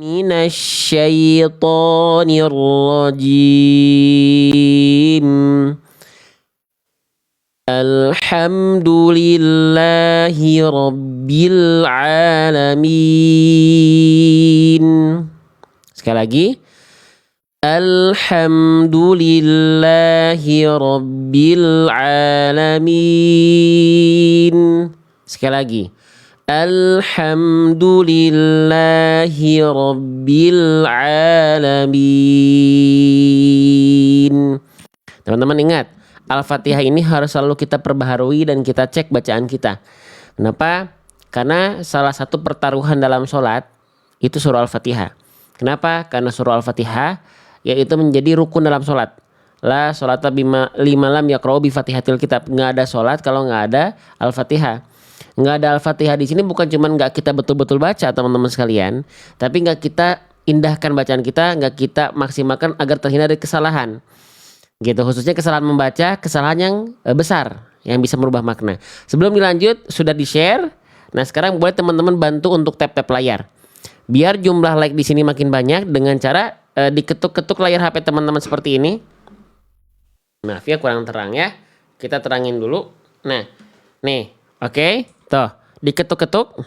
minasyaitonir rajim. Alhamdulillahi rabbil alamin. Sekali lagi. Alhamdulillahi rabbil alamin. Sekali lagi. Alhamdulillahi rabbil alamin. Teman-teman ingat, Al-Fatihah ini harus selalu kita perbaharui dan kita cek bacaan kita. Kenapa? Karena salah satu pertaruhan dalam sholat itu surah Al-Fatihah. Kenapa? Karena surah Al-Fatihah yaitu menjadi rukun dalam sholat. La sholata lima lam yaqra'u bi fatihatil kitab. Nggak ada sholat kalau nggak ada Al-Fatihah. Nggak ada Al-Fatihah di sini bukan cuma nggak kita betul-betul baca teman-teman sekalian, tapi nggak kita indahkan bacaan kita, nggak kita maksimalkan agar terhindar dari kesalahan. Gitu, khususnya kesalahan membaca, kesalahan yang besar yang bisa merubah makna. Sebelum dilanjut sudah di-share. Nah, sekarang boleh teman-teman bantu untuk tap-tap layar. Biar jumlah like di sini makin banyak dengan cara diketuk-ketuk layar HP teman-teman seperti ini. Maaf ya kurang terang ya. Kita terangin dulu. Nah, nih, oke. Tuh, diketuk-ketuk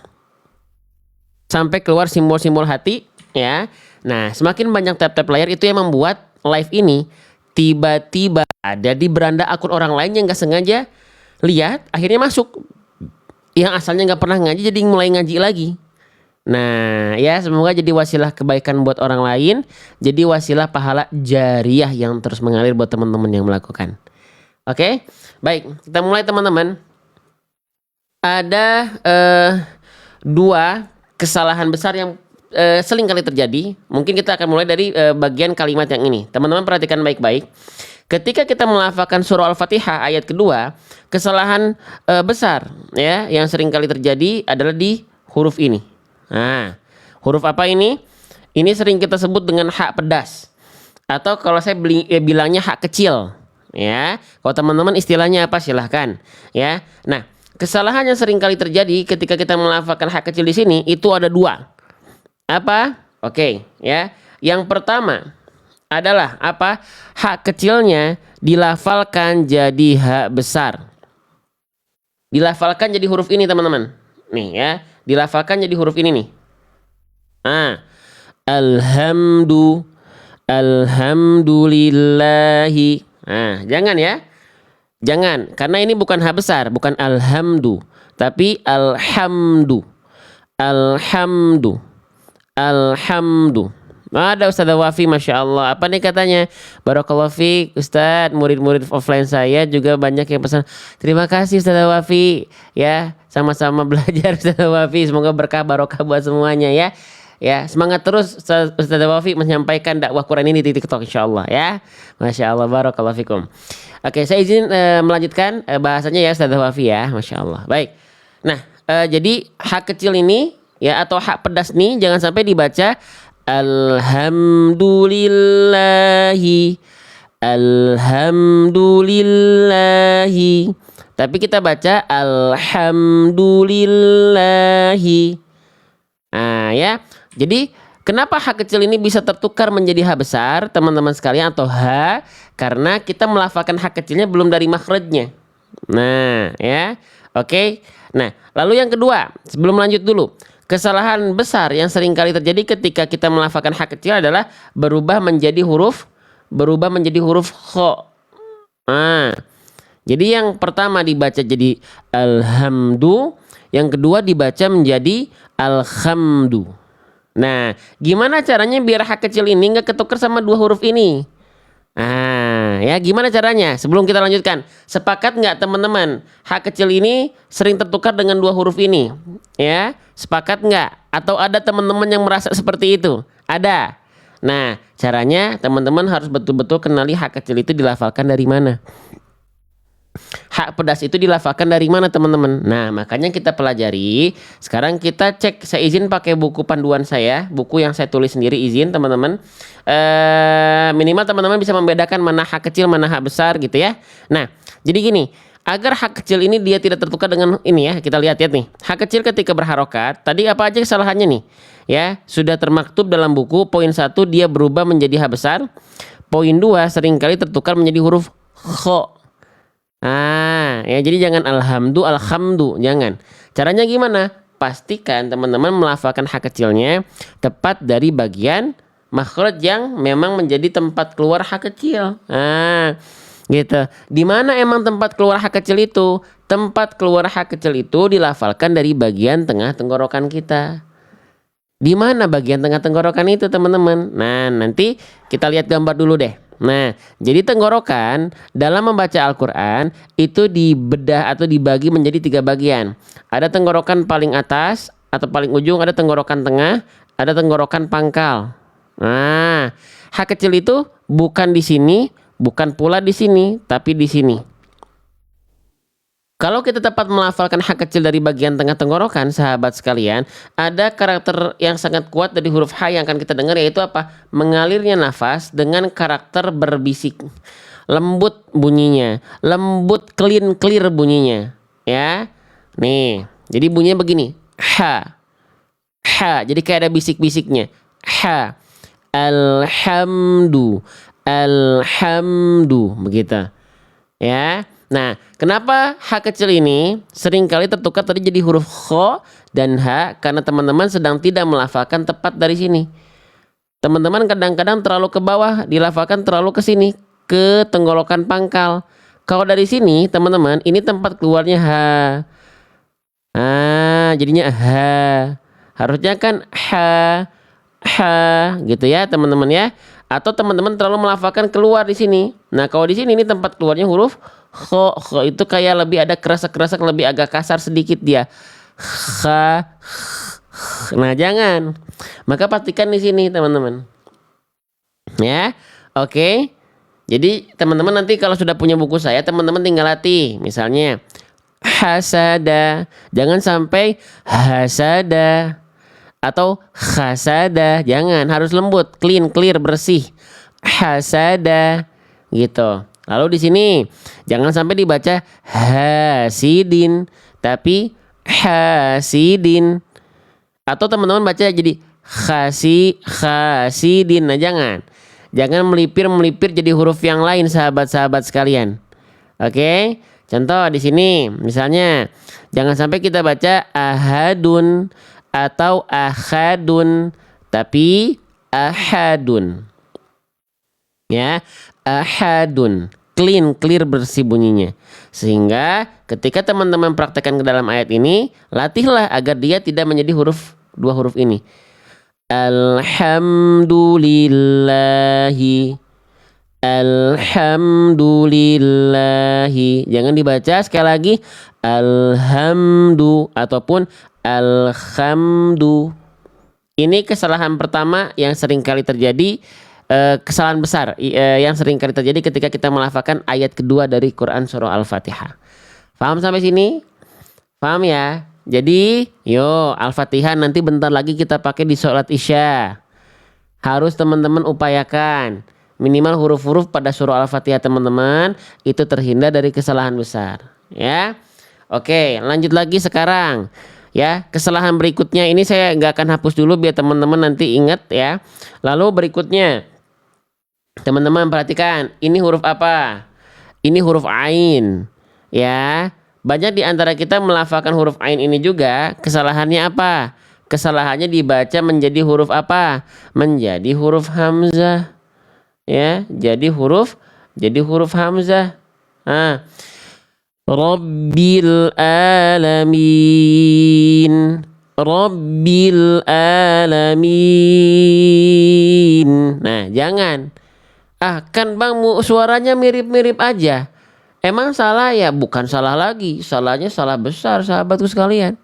sampai keluar simbol-simbol hati ya. Nah, semakin banyak tap-tap layar itu yang membuat live ini tiba-tiba ada di beranda akun orang lain yang gak sengaja lihat, akhirnya masuk. Yang asalnya gak pernah ngaji jadi mulai ngaji lagi. Nah ya, semoga jadi wasilah kebaikan buat orang lain, jadi wasilah pahala jariah yang terus mengalir buat teman-teman yang melakukan. Oke, baik, kita mulai teman-teman. Ada dua kesalahan besar yang sering kali terjadi. Mungkin kita akan mulai dari bagian kalimat yang ini. Teman-teman perhatikan baik-baik. Ketika kita melafalkan surah Al-Fatihah ayat kedua, kesalahan besar ya yang sering kali terjadi adalah di huruf ini. Nah, huruf apa ini? Ini sering kita sebut dengan hak pedas. Atau kalau saya bilangnya hak kecil. Ya, kalau teman-teman istilahnya apa silahkan. Ya, nah kesalahan yang sering kali terjadi ketika kita melafalkan hak kecil di sini itu ada dua. Apa? Oke, ya. Yang pertama adalah apa? Hak kecilnya dilafalkan jadi hak besar. Dilafalkan jadi huruf ini teman-teman. Nih ya, dilafalkan jadi huruf ini nih. Alhamdulillahi. Nah, jangan ya. Jangan, karena ini bukan hak besar, bukan alhamdu, tapi alhamdu. Alhamdu. Alhamdu. Ada Ustazah Wafi, Masya Allah. Apa nih katanya? Barakallahu fiik Ustaz. Murid-murid offline saya juga banyak yang pesan. Terima kasih Ustazah Wafi. Ya, sama-sama belajar Ustazah Wafi. Semoga berkah barokah buat semuanya ya. Ya, semangat terus Ustazah Wafi menyampaikan dakwah Quran ini di TikTok insyaallah ya. Masya Allah, barakallahu fikum. Oke, saya izin melanjutkan bahasanya ya Ustazah Wafi ya. Masya Allah. Baik. Nah, jadi hak kecil ini ya atau hak pedas nih jangan sampai dibaca alhamdulillahi, alhamdulillahi, tapi kita baca alhamdulillahi. Nah ya, jadi kenapa hak kecil ini bisa tertukar menjadi hak besar teman-teman sekalian atau ha? Karena kita melafalkan hak kecilnya belum dari makhrajnya. Nah ya, oke. Nah lalu yang kedua, sebelum lanjut dulu, kesalahan besar yang sering kali terjadi ketika kita melafalkan hak kecil adalah berubah menjadi huruf kho. Nah, jadi yang pertama dibaca jadi alhamdu, yang kedua dibaca menjadi alhamdu. Nah, gimana caranya biar hak kecil ini nggak ketukar sama dua huruf ini? Nah, ya gimana caranya? Sebelum kita lanjutkan, sepakat nggak teman-teman? Hak kecil ini sering tertukar dengan dua huruf ini, ya? Sepakat nggak? Atau ada teman-teman yang merasa seperti itu? Ada. Nah, caranya teman-teman harus betul-betul kenali hak kecil itu dilafalkan dari mana. Hak pedas itu dilafalkan dari mana teman-teman? Nah, makanya kita pelajari. Sekarang kita cek, saya izin pakai buku panduan saya, buku yang saya tulis sendiri, izin teman-teman. Minimal teman-teman bisa membedakan mana hak kecil, mana hak besar gitu ya. Nah, jadi gini, Agar hak kecil ini dia tidak tertukar dengan ini ya, kita lihat nih. Hak kecil ketika berharokat, tadi apa aja kesalahannya nih? Ya, sudah termaktub dalam buku. Poin 1 dia berubah menjadi H besar. Poin 2 seringkali tertukar menjadi huruf kho. Ya jadi jangan alhamdu, jangan. Caranya gimana? Pastikan teman-teman melafalkan hak kecilnya tepat dari bagian makhraj yang memang menjadi tempat keluar hak kecil. Gitu. Di mana emang tempat keluar hak kecil itu? Tempat keluar hak kecil itu dilafalkan dari bagian tengah tenggorokan kita. Di mana bagian tengah tenggorokan itu, teman-teman? Nah, nanti kita lihat gambar dulu deh. Nah, jadi tenggorokan dalam membaca Al-Quran itu dibedah atau dibagi menjadi 3 bagian. Ada tenggorokan paling atas atau paling ujung, ada tenggorokan tengah, ada tenggorokan pangkal. Nah, hak kecil itu bukan di sini, bukan pula di sini, tapi di sini. Kalau kita tepat melafalkan hak kecil dari bagian tengah tenggorokan, sahabat sekalian, ada karakter yang sangat kuat dari huruf H yang akan kita dengar, yaitu apa? Mengalirnya nafas dengan karakter berbisik. Lembut bunyinya, lembut clear bunyinya. Ya, nih, jadi bunyinya begini. H, H, jadi kayak ada bisik-bisiknya. H, alhamdu, begitu. Ya. Nah, kenapa H kecil ini seringkali tertukar tadi jadi huruf kho dan H? Karena teman-teman sedang tidak melafalkan tepat dari sini. Teman-teman kadang-kadang terlalu ke bawah, dilafalkan terlalu ke sini, ke tenggorokan pangkal. Kalau dari sini, teman-teman, ini tempat keluarnya H. Jadinya H. Harusnya kan H gitu ya, teman-teman ya. Atau teman-teman terlalu melafalkan keluar di sini. Nah, kalau di sini ini tempat keluarnya huruf kho itu kayak lebih ada kerasak-kerasak, lebih agak kasar sedikit dia. Nah, jangan. Maka pastikan di sini, teman-teman. Ya. Oke. Jadi, teman-teman nanti kalau sudah punya buku saya, teman-teman tinggal latih. Misalnya hasada. Jangan sampai hasada atau khasada. Jangan, harus lembut, clear, bersih. Hasada gitu. Lalu di sini jangan sampai dibaca hasidin, tapi hasidin. Atau teman-teman baca jadi khasidin. Nah, jangan melipir jadi huruf yang lain, sahabat-sahabat sekalian. Oke? Contoh di sini misalnya jangan sampai kita baca ahadun atau ahadun, tapi ahadun. Ya, ahadun, clear bersih bunyinya. Sehingga ketika teman-teman praktekkan ke dalam ayat ini, latihlah agar dia tidak menjadi dua huruf ini. Alhamdulillahi, jangan dibaca sekali lagi alhamdu ataupun alhamdu. Ini kesalahan pertama yang sering kali terjadi. Kesalahan besar yang sering kali terjadi ketika kita melafalkan ayat kedua dari Quran surah Al-Fatihah. Paham sampai sini? Paham ya? Jadi, Al-Fatihah nanti bentar lagi kita pakai di sholat Isya. Harus teman-teman upayakan minimal huruf-huruf pada surah Al-Fatihah teman-teman itu terhindar dari kesalahan besar. Ya, oke, lanjut lagi sekarang. Ya, kesalahan berikutnya ini saya nggak akan hapus dulu biar teman-teman nanti ingat ya. Lalu berikutnya. Teman-teman perhatikan, ini huruf apa? Ini huruf ain. Ya, banyak di antara kita melafalkan huruf ain ini juga. Kesalahannya apa? Kesalahannya dibaca menjadi huruf apa? Menjadi huruf hamzah. Ya, jadi huruf hamzah. Rabbil alamin. Nah, jangan. Kan bang suaranya mirip-mirip aja. Emang salah ya? Bukan salah lagi. Salahnya salah besar, sahabatku sekalian.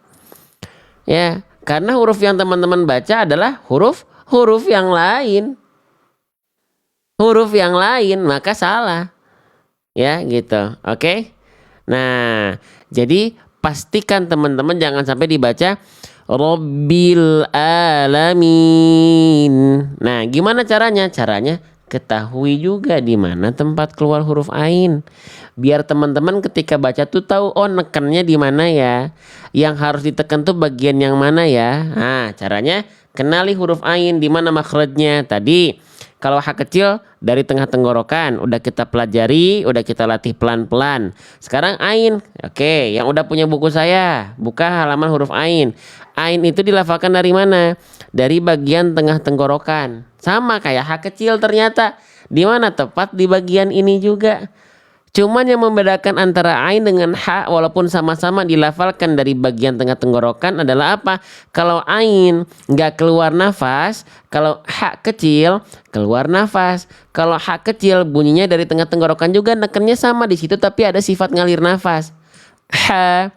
Ya, karena huruf yang teman-teman baca adalah huruf yang lain. Huruf yang lain, maka salah. Ya, gitu. Oke? Nah, jadi pastikan teman-teman jangan sampai dibaca Rabbil alamin. Nah, gimana caranya? Caranya ketahui juga di mana tempat keluar huruf ain. Biar teman-teman ketika baca tuh tahu, oh nekennya di mana ya. Yang harus ditekan tuh bagian yang mana ya. Nah, caranya kenali huruf ain di mana makhrajnya. Tadi kalau H kecil dari tengah tenggorokan udah kita pelajari, udah kita latih pelan-pelan. Sekarang ain. Oke, yang udah punya buku saya, buka halaman huruf ain. Ain itu dilafalkan dari mana? Dari bagian tengah tenggorokan. Sama kayak H kecil ternyata. Di mana? Tepat di bagian ini juga. Cuman yang membedakan antara ain dengan ha walaupun sama-sama dilafalkan dari bagian tengah tenggorokan adalah apa? Kalau ain nggak keluar nafas, kalau ha kecil keluar nafas. Kalau ha kecil bunyinya dari tengah tenggorokan juga, nekennya sama di situ tapi ada sifat ngalir nafas. Ha,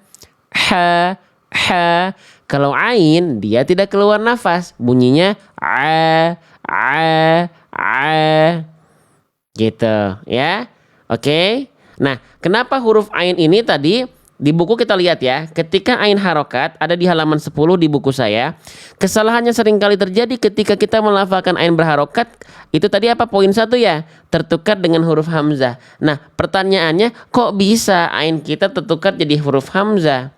ha, ha. Kalau ain dia tidak keluar nafas, bunyinya a gitu ya. Oke. Nah, kenapa huruf ain ini tadi di buku kita lihat ya, ketika ain harokat ada di halaman 10 di buku saya. Kesalahannya sering kali terjadi ketika kita melafalkan ain berharokat. Itu tadi apa? Poin 1 ya, tertukar dengan huruf hamzah. Nah, pertanyaannya kok bisa ain kita tertukar jadi huruf hamzah?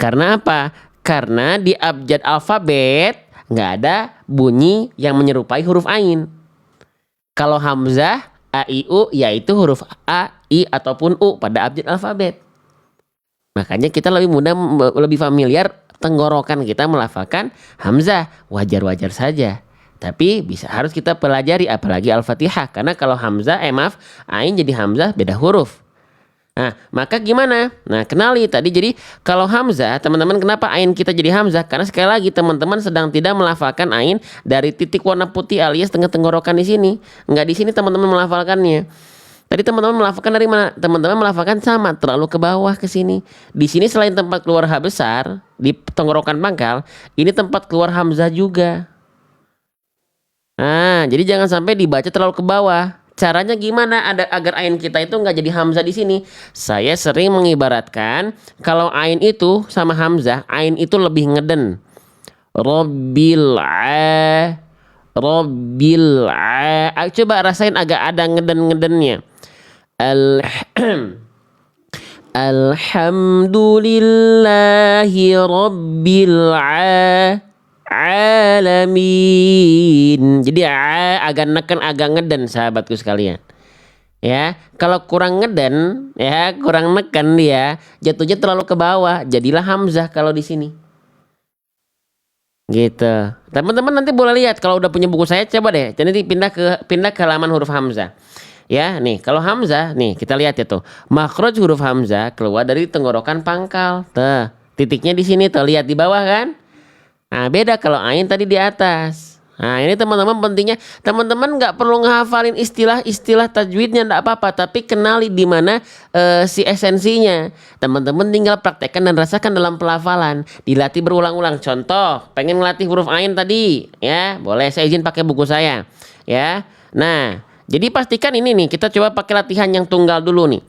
Karena apa? Karena di abjad alfabet nggak ada bunyi yang menyerupai huruf ain. Kalau hamzah A, I, U yaitu huruf A, I ataupun U pada abjad alfabet. Makanya kita lebih mudah, lebih familiar tenggorokan kita melafalkan hamzah. Wajar-wajar saja. Tapi harus kita pelajari apalagi Al-Fatihah. Karena kalau hamzah, ain jadi hamzah beda huruf. Nah, maka gimana? Nah, kenali tadi. Jadi kalau hamzah, teman-teman kenapa ain kita jadi hamzah? Karena sekali lagi teman-teman sedang tidak melafalkan ain dari titik warna putih alias tengah tenggorokan di sini. Enggak di sini teman-teman melafalkannya. Tadi teman-teman melafalkan dari mana? Teman-teman melafalkan sama, terlalu ke bawah ke sini. Di sini selain tempat keluar H besar di tenggorokan pangkal, ini tempat keluar hamzah juga. Nah, jadi jangan sampai dibaca terlalu ke bawah. Caranya gimana agar ain kita itu nggak jadi hamzah di sini? Saya sering mengibaratkan kalau ain itu sama hamzah, ain itu lebih ngeden. Robbil coba rasain agak ada ngeden-ngedennya. Alhamdulillahi rabbil alamin. Jadi agak neken, agak ngeden sahabatku sekalian. Ya, kalau kurang ngeden, ya kurang neken dia, jatuhnya terlalu ke bawah, jadilah hamzah kalau di sini. Gitu. Teman-teman nanti boleh lihat kalau udah punya buku saya, coba deh. Jadi pindah ke halaman huruf hamzah. Ya, nih kalau hamzah, nih kita lihat ya tuh. Makhraj huruf hamzah keluar dari tenggorokan pangkal. Tuh, titiknya di sini tuh, lihat di bawah kan? Nah, beda kalau ain tadi di atas. Nah, ini teman-teman pentingnya, teman-teman nggak perlu ngehafalin istilah tajwidnya, nggak apa-apa, tapi kenali di mana si esensinya. Teman-teman tinggal praktekkan dan rasakan dalam pelafalan, dilatih berulang-ulang. Contoh, pengen ngelatih huruf ain tadi, ya, boleh saya izin pakai buku saya, ya. Nah, jadi pastikan ini nih, kita coba pakai latihan yang tunggal dulu nih.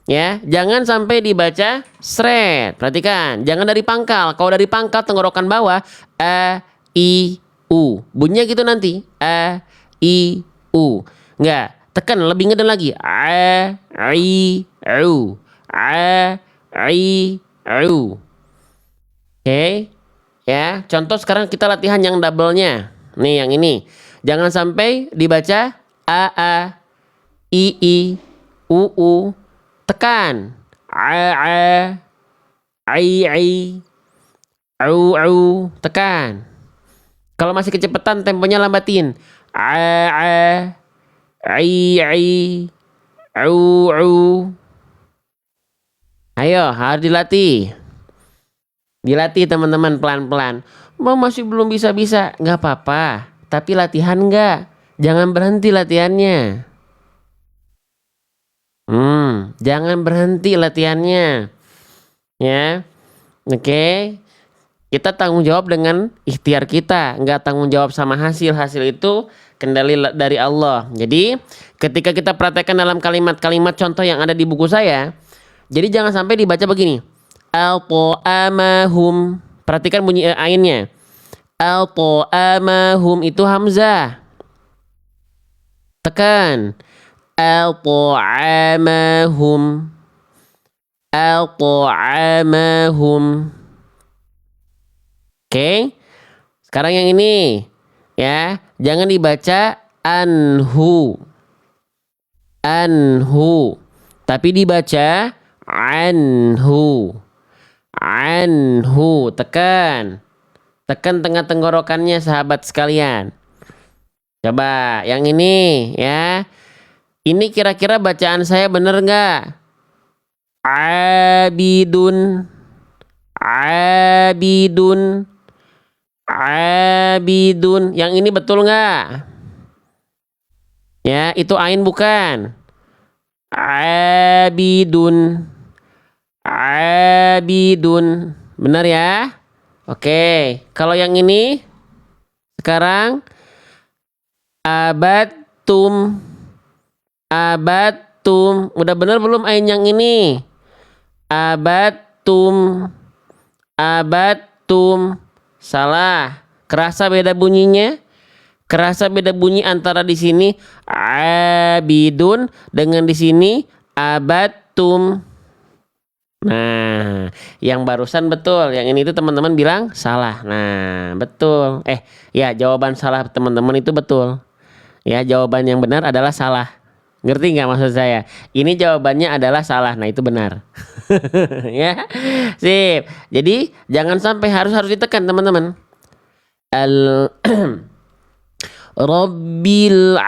Ya, jangan sampai dibaca sret. Perhatikan, jangan dari pangkal. Kalau dari pangkal tenggorokan bawah, a, i, u. Bunyinya gitu nanti. A, i, u. Enggak, tekan lebih ngeden lagi. A, i, u. A, i, u. Oke. Ya, contoh sekarang kita latihan yang double-nya. Nih yang ini. Jangan sampai dibaca a, i, u. Tekan ai, au, tekan. Kalau masih kecepatan temponya lambatin. Ai, au. Ayo, harus dilatih. Dilatih teman-teman pelan-pelan. Mau masih belum bisa-bisa, nggak apa-apa. Tapi latihan nggak. Jangan berhenti latihannya. Jangan berhenti latihannya. Ya. Oke. Kita tanggung jawab dengan ikhtiar kita, nggak tanggung jawab sama hasil. Hasil itu kendali dari Allah. Jadi, ketika kita praktekkan dalam kalimat-kalimat contoh yang ada di buku saya, jadi jangan sampai dibaca begini. Al-ta'amahum. Perhatikan bunyi ainnya. Al-ta'amahum itu hamzah. Tekan. At'amahum. At'amahum. Oke. Sekarang yang ini ya, jangan dibaca anhu. Anhu. Tapi dibaca anhu. Anhu. Tekan. Tekan tengah tenggorokannya sahabat sekalian. Coba yang ini ya. Ini kira-kira bacaan saya bener nggak? Abidun. Abidun. Abidun. Yang ini betul nggak? Ya, itu ain bukan? Abidun. Abidun. Benar ya? Oke. Kalau yang ini sekarang abatum. Abatum. Udah benar belum ain yang ini? Abatum. Abatum. Salah. Kerasa beda bunyinya? Kerasa beda bunyi antara di sini abidun dengan di sini abatum. Nah, yang barusan betul, yang ini itu teman-teman bilang salah. Nah, betul. Ya jawaban salah teman-teman itu betul. Ya, jawaban yang benar adalah salah. Ngerti nggak maksud saya? Ini jawabannya adalah salah. Nah, itu benar. Ya, sip. Jadi jangan sampai harus ditekan teman-teman. Rabbil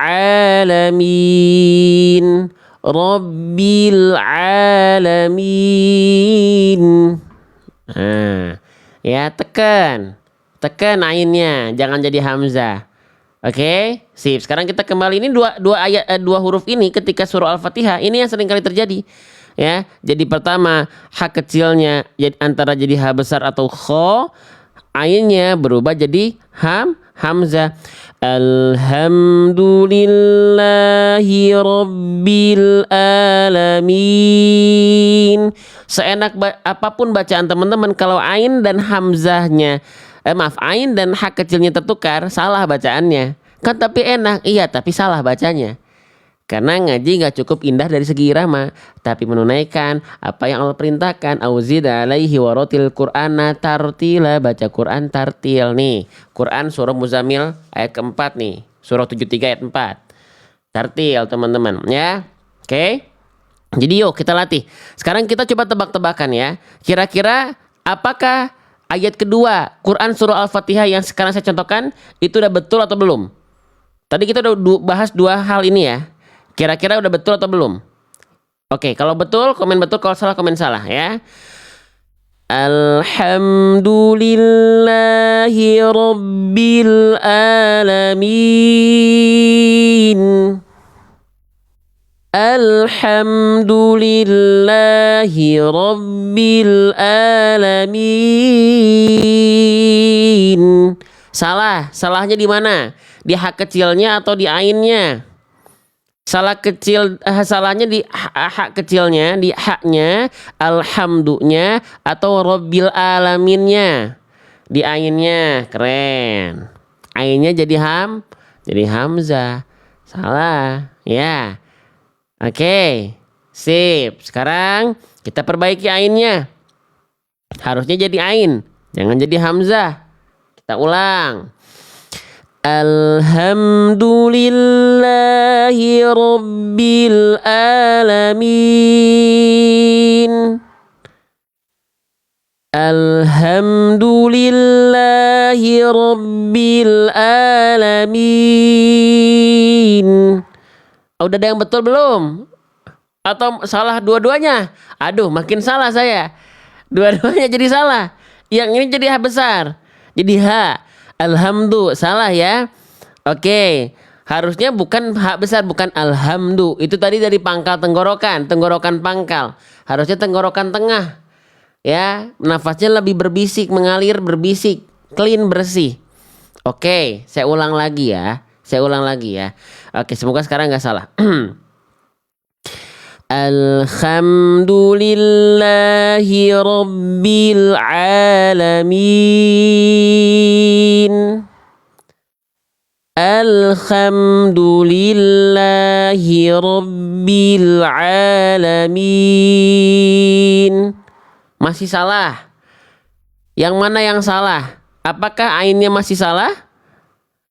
alamin. Rabbil alamin. Nah, ya tekan. Tekan ainnya, jangan jadi hamzah. Oke, sip. Sekarang kita kembali ini dua huruf ini ketika surah Al-Fatihah ini yang sering kali terjadi. Ya, jadi pertama ha kecilnya antara jadi ha besar atau kho, ainnya berubah jadi hamzah. Alhamdulillahi rabbil alamin. Seenak apapun bacaan teman-teman, kalau ain dan hamzahnya ain dan ha kecilnya tertukar, salah bacaannya. Kan tapi enak, iya tapi salah bacanya. Karena ngaji gak cukup indah dari segi irama, tapi menunaikan apa yang Allah perintahkan. Auzida alaihi warotil qur'ana tartila. Baca Quran tartil nih. Quran surah Muzammil ayat keempat nih. Surah 73 ayat 4. Tartil teman-teman ya. Oke. Jadi yuk kita latih. Sekarang kita coba tebak-tebakan ya. Kira-kira apakah ayat kedua Quran surah Al-Fatihah yang sekarang saya contohkan itu udah betul atau belum? Tadi kita udah bahas dua hal ini ya. Kira-kira udah betul atau belum? Oke, kalau betul komen betul, kalau salah komen salah ya. Alhamdulillahi rabbil alamin. Alhamdulillahi rabbil alamin. Salahnya di mana? Di ha kecilnya atau di ainnya? Salahnya di ha kecilnya, di haknya, alhamdunya atau rabbil alaminnya? Di ainnya. Keren. Ainnya jadi hamzah. Salah. Ya. Oke. Sip. Sekarang kita perbaiki ainnya. Harusnya jadi ain, jangan jadi hamzah. Kita ulang. Alhamdulillahi rabbil alamin. Alhamdulillahi rabbil alamin. Udah ada yang betul belum? Atau salah dua-duanya? Aduh, makin salah saya. Dua-duanya jadi salah. Yang ini jadi ha besar. Jadi ha. Alhamdulillah salah ya. Oke, harusnya bukan ha besar, bukan alhamdu. Itu tadi dari pangkal tenggorokan pangkal. Harusnya tenggorokan tengah. Ya, nafasnya lebih berbisik, mengalir berbisik, clean bersih. Oke, saya ulang lagi ya. Oke, semoga sekarang nggak salah. Alhamdulillahi rabbil alamin. Alhamdulillahi Rabbil Alamin. Masih salah. Yang mana yang salah? Apakah ainnya masih salah?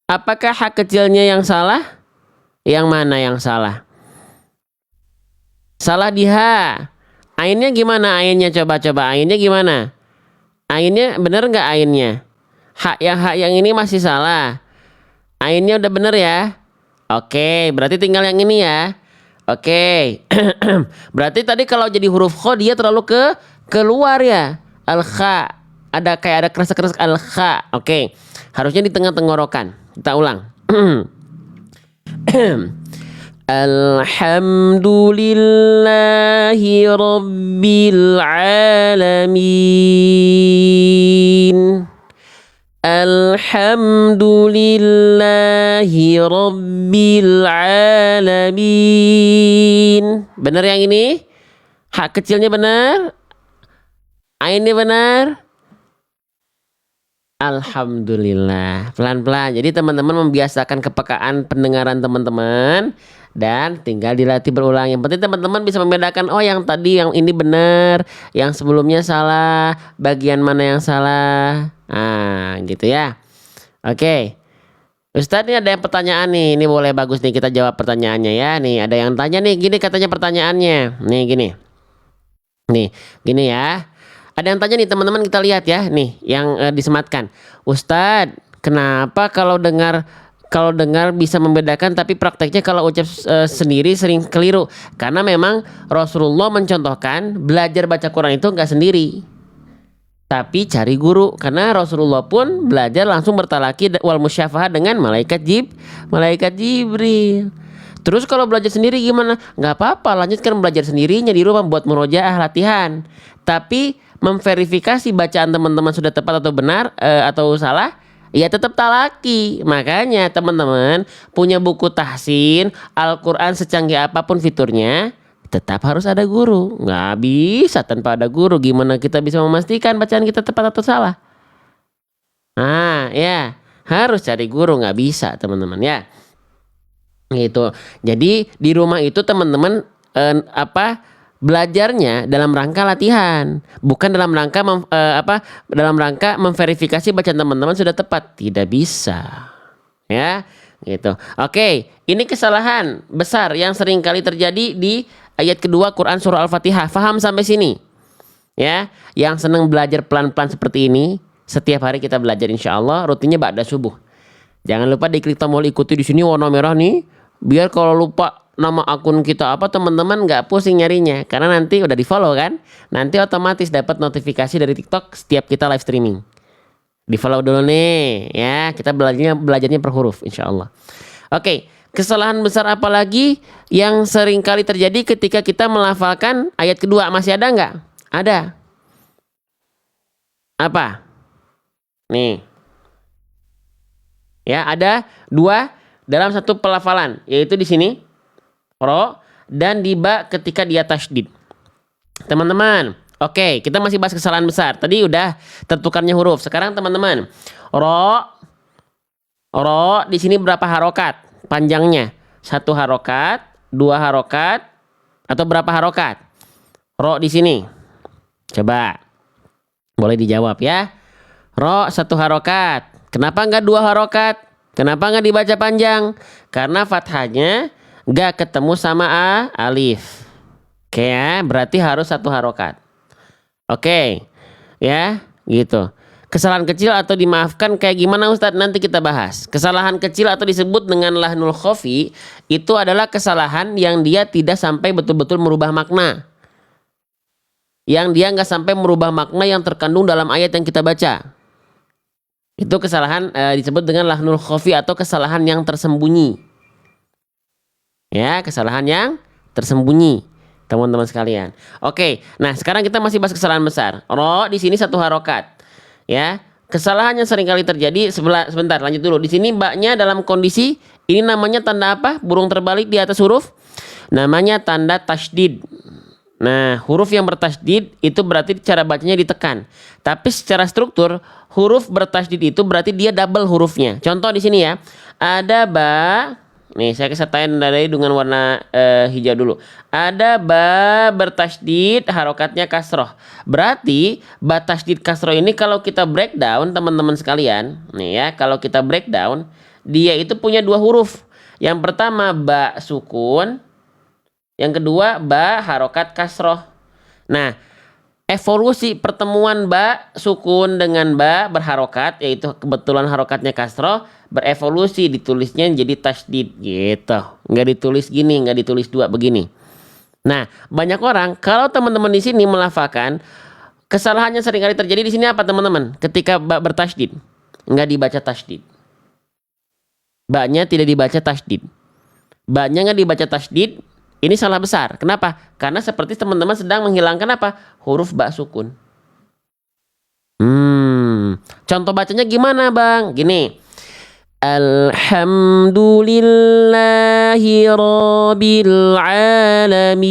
Apakah hak kecilnya yang salah? Yang mana yang salah? Salah di ha. Ainnya gimana ainnya? Coba-coba ainnya gimana? Ainnya bener nggak ainnya? Hak yang ini masih salah. Ainnya udah bener ya? Oke, berarti tinggal yang ini ya. Oke. Berarti tadi kalau jadi huruf kho dia terlalu keluar ya. Al-kha. Ada keras-keras al-kha. Oke. Harusnya di tengah tenggorokan. Kita ulang. Alhamdulillahi Rabbil Alamin. Alhamdulillahi Rabbil Alamin. Benar yang ini? Hak kecilnya benar? Ainnya benar? Alhamdulillah. Pelan-pelan. Jadi teman-teman membiasakan kepekaan pendengaran teman-teman. Dan tinggal dilatih berulang. Yang penting teman-teman bisa membedakan. Oh yang tadi yang ini benar. Yang sebelumnya salah. Bagian mana yang salah. Nah gitu ya. Oke. Ustadz ini ada yang pertanyaan nih. Ini boleh bagus nih kita jawab pertanyaannya ya. Nih ada yang tanya nih. Gini katanya pertanyaannya. Nih gini. Nih gini ya. Ada yang tanya nih teman-teman, kita lihat ya. Nih yang disematkan. Ustadz kenapa kalau dengar bisa membedakan tapi prakteknya kalau ucap sendiri sering keliru? Karena memang Rasulullah mencontohkan belajar baca Quran itu nggak sendiri, tapi cari guru. Karena Rasulullah pun belajar langsung bertalaki wal musyafahah dengan malaikat Jibril. Terus kalau belajar sendiri gimana? Nggak apa-apa, lanjutkan belajar sendirinya di rumah buat murojaah latihan. Tapi memverifikasi bacaan teman-teman sudah tepat atau benar atau salah, ya tetap talaki. Makanya teman-teman punya buku tahsin, Al-Quran secanggih apapun fiturnya, tetap harus ada guru. Nggak bisa tanpa ada guru. Gimana kita bisa memastikan bacaan kita tepat atau salah? Nah ya harus cari guru, nggak bisa teman-teman ya. Gitu. Jadi di rumah itu teman-teman belajarnya dalam rangka latihan, bukan dalam rangka dalam rangka memverifikasi bacaan teman-teman sudah tepat. Tidak bisa. Ya, gitu. Oke, ini kesalahan besar yang sering kali terjadi di ayat kedua Quran surah Al-Fatihah. Faham sampai sini? Ya, yang senang belajar pelan-pelan seperti ini, setiap hari kita belajar insyaallah, rutinnya ba'da subuh. Jangan lupa diklik tombol ikuti di sini warna merah nih, biar kalau lupa nama akun kita apa teman-teman nggak pusing nyarinya, karena nanti udah di follow kan, nanti otomatis dapat notifikasi dari TikTok setiap kita live streaming. Di follow dulu nih ya, kita belajarnya per huruf insyaallah. Oke, kesalahan besar apa lagi yang sering kali terjadi ketika kita melafalkan ayat kedua? Masih ada nggak? Ada. Apa? Nih ya, ada dua dalam satu pelafalan, yaitu di sini ro dan di ba ketika dia tasydid. Teman-teman, oke, kita masih bahas kesalahan besar. Tadi udah tertukarnya huruf. Sekarang teman-teman, ro di sini berapa harokat panjangnya? 1 harokat, 2 harokat, atau berapa harokat? Ro di sini. Coba. Boleh dijawab ya. Ro 1 harokat. Kenapa enggak 2 harokat? Kenapa enggak dibaca panjang? Karena fathahnya enggak ketemu sama alif. Oke ya, berarti harus 1 harokat. Oke, ya gitu. Kesalahan kecil atau dimaafkan kayak gimana Ustadz? Nanti kita bahas. Kesalahan kecil atau disebut dengan lahnul khofi itu adalah kesalahan yang dia tidak sampai betul-betul merubah makna. Yang dia nggak sampai merubah makna yang terkandung dalam ayat yang kita baca. Itu kesalahan disebut dengan lahnul khofi atau kesalahan yang tersembunyi. Ya, kesalahan yang tersembunyi, teman-teman sekalian. Oke, nah sekarang kita masih bahas kesalahan besar. Ro di sini 1 harokat. Ya, kesalahan yang sering kali terjadi sebentar, lanjut dulu. Di sini baknya dalam kondisi ini namanya tanda apa? Burung terbalik di atas huruf. Namanya tanda tasydid. Nah, huruf yang bertasydid itu berarti cara bacanya ditekan. Tapi secara struktur, huruf bertasydid itu berarti dia double hurufnya. Contoh di sini ya. Ada ba. Nih, saya sertain dari dengan warna hijau dulu. Ada ba bertasydid, harokatnya kasroh. Berarti ba tasydid kasroh ini kalau kita breakdown teman-teman sekalian, nih ya, kalau kita breakdown, dia itu punya dua huruf. Yang pertama ba sukun, yang kedua ba harokat kasroh. Nah, evolusi pertemuan ba sukun dengan ba berharokat, yaitu kebetulan harokatnya kasroh, berevolusi ditulisnya jadi tasydid gitu. Nggak ditulis gini, nggak ditulis dua begini. Nah, banyak orang kalau teman-teman di sini melafalkan, kesalahannya seringkali terjadi di sini apa teman-teman? Ketika ba bertasydid, nggak dibaca tasydid. Ba-nya tidak dibaca tasydid. Ba-nya nggak dibaca tasydid. Ini salah besar. Kenapa? Karena seperti teman-teman sedang menghilangkan apa? Huruf ba sukun. Contoh bacanya gimana, Bang? Gini. Alhamdulillahi rabbil alamin.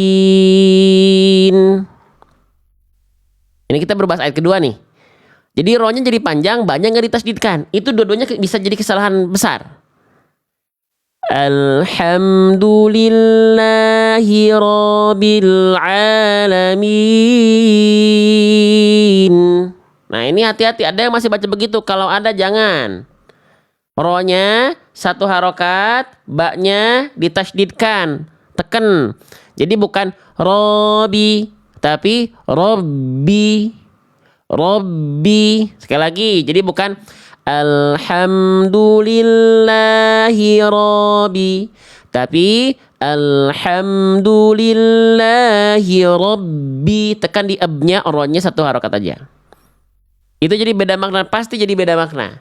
Ini kita berbahas ayat kedua nih. Jadi ro-nya jadi panjang, ba-nya nggak ditasydidkan. Itu dua-duanya bisa jadi kesalahan besar. Alhamdulillahi rabbil alamin. Nah, ini hati-hati, ada yang masih baca begitu. Kalau ada jangan. Ro-nya satu harokat, ba-nya ditasydidkan, teken. Jadi bukan robi, tapi robbi. Robbi. Sekali lagi, jadi bukan Alhamdulillahi Rabbi, tapi Alhamdulillahi Rabbi. Tekan di eb-nya, ro-nya satu harokat aja. Itu jadi beda makna, pasti jadi beda makna.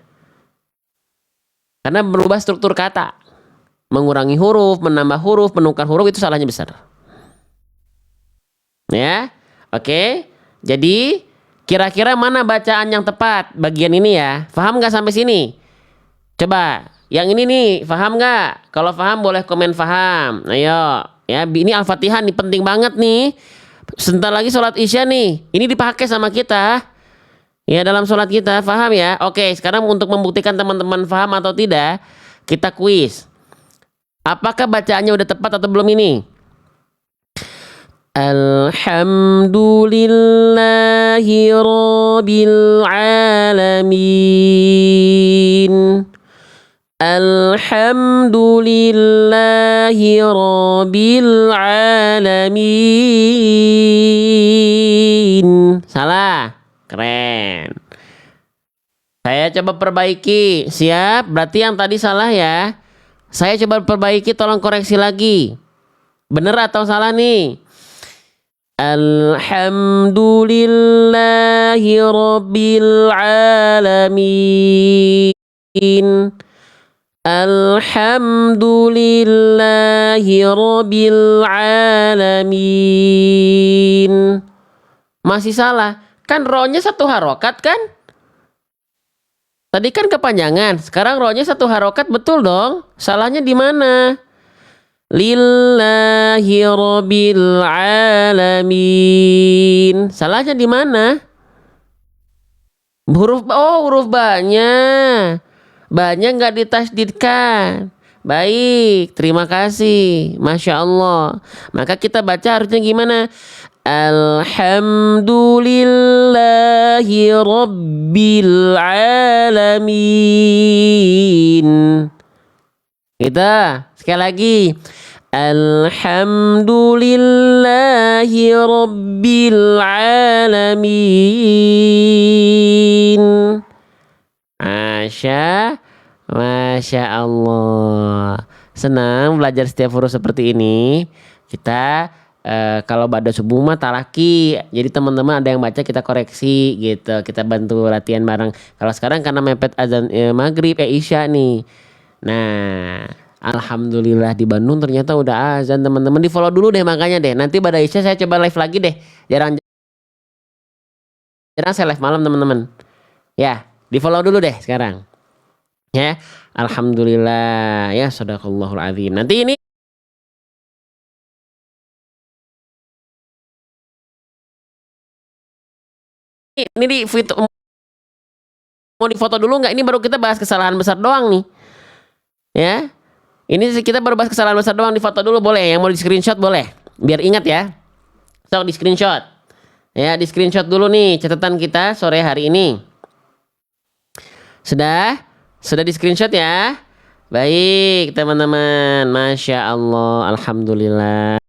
Karena berubah struktur kata. Mengurangi huruf, menambah huruf, menukar huruf, itu salahnya besar. Ya, oke. Jadi kira-kira mana bacaan yang tepat bagian ini ya? Paham nggak sampai sini? Coba, yang ini nih, paham nggak? Kalau paham boleh komen paham. Ayo, ya ini Al-Fatihah nih penting banget nih. Sebentar lagi sholat Isya nih. Ini dipakai sama kita. Ya dalam sholat kita, paham ya? Oke, sekarang untuk membuktikan teman-teman paham atau tidak, kita kuis. Apakah bacaannya udah tepat atau belum ini? Alhamdulillahi rabbil alamin. Alhamdulillahi rabbil alamin. Salah. Keren. Saya coba perbaiki. Siap? Berarti yang tadi salah ya. Saya coba perbaiki, tolong koreksi lagi. Bener atau salah nih? Alhamdulillahi rabbil alamin. Alhamdulillahi rabbil alamin. Masih salah. Kan ro-nya satu harokat kan? Tadi kan kepanjangan. Sekarang ro-nya satu harokat, betul dong? Salahnya di mana? Lillahi rabbil alamin. Salahnya di mana? Huruf ba-nya. Ba-nya nggak ditasydidkan. Baik, terima kasih. Masya Allah. Maka kita baca harusnya gimana? Alhamdulillahi rabbil alamin. Kita sekali lagi. Alhamdulillahi rabbil alamin. Masya Allah. Senang belajar setiap huruf seperti ini. Kita kalau ba'da subuh mah talaki. Jadi teman-teman ada yang baca kita koreksi gitu. Kita bantu latihan bareng. Kalau sekarang karena mepet azan maghrib isya nih. Nah, alhamdulillah di Bandung ternyata udah azan teman-teman. Di follow dulu deh makanya deh. Nanti pada isya saya coba live lagi deh. Jarang saya live malam teman-teman. Ya, di follow dulu deh sekarang. Ya, alhamdulillah ya, shadaqallahul azim. Nanti ini Ini di foto, mau difoto dulu nggak? Ini baru kita bahas kesalahan besar doang nih. Ya. Ini kita baru bahas kesalahan besar doang, di foto dulu boleh. Yang mau di screenshot boleh. Biar ingat ya. So, di screenshot. Ya, di screenshot dulu nih catatan kita sore hari ini. Sudah? Sudah di screenshot ya? Baik, teman-teman. Masya Allah. Alhamdulillah.